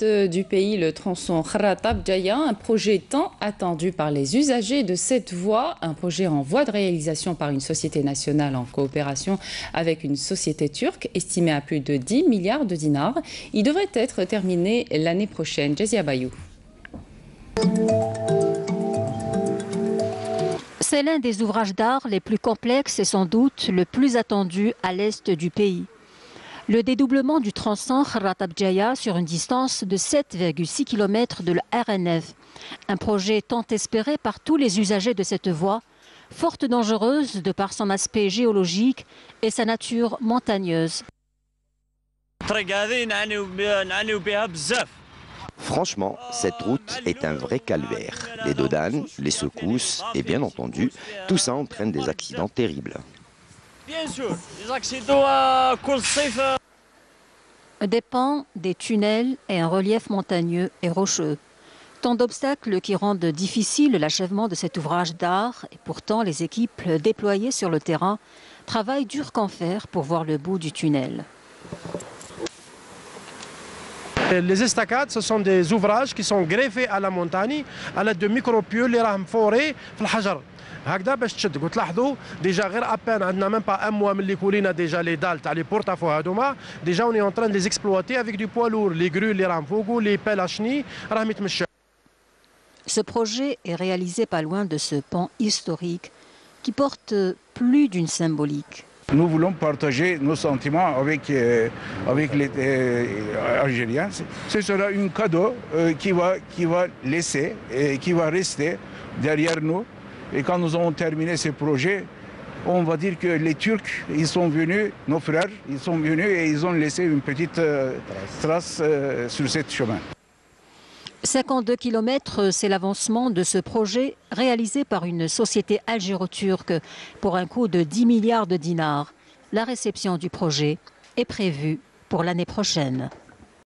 l'est du pays, le tronçon Kharratab-Jaya, un projet tant attendu par les usagers de cette voie, un projet en voie de réalisation par une société nationale en coopération avec une société turque, estimée à plus de 10 milliards de dinars. Il devrait être terminé l'année prochaine. Jazia Bayou. C'est l'un des ouvrages d'art les plus complexes et sans doute le plus attendu à l'est du pays. Le dédoublement du tronçon Kharratab-Jaya sur une distance de 7,6 km de la RN9. Un projet tant espéré par tous les usagers de cette voie, forte dangereuse de par son aspect géologique et sa nature montagneuse. Franchement, cette route est un vrai calvaire. Les dodanes, les secousses et bien entendu, tout ça entraîne des accidents terribles. Bien sûr, les accidents des pans, des tunnels et un relief montagneux et rocheux. Tant d'obstacles qui rendent difficile l'achèvement de cet ouvrage d'art et pourtant les équipes déployées sur le terrain travaillent dur qu'en fer pour voir le bout du tunnel. Les estacades, ce sont des ouvrages qui sont greffés à la montagne à l'aide de micro-pieux اللي راهم فوري في الحجر. هكذا باش تشد وتلاحظوا ديجا غير ابان عندنا même pas un mois من اللي كولينا ديجا لي دال تاع لي بورتافو هذوما ديجا on est en train de les exploiter avec du poids lourd les grues اللي راهم فوقو les pelles à chenilles راهم يتمشوا. Ce projet est réalisé pas loin de ce pan historique qui porte plus d'une symbolique. Nous voulons partager nos sentiments avec les Algériens. Ce sera un cadeau qui va laisser et qui va rester derrière nous. Et quand nous aurons terminé ce projet, on va dire que les Turcs, ils sont venus, nos frères, ils sont venus et ils ont laissé une petite trace sur ce chemin. 52 km, c'est l'avancement de ce projet réalisé par une société algéro-turque pour un coût de 10 milliards de dinars. La réception du projet est prévue pour l'année prochaine.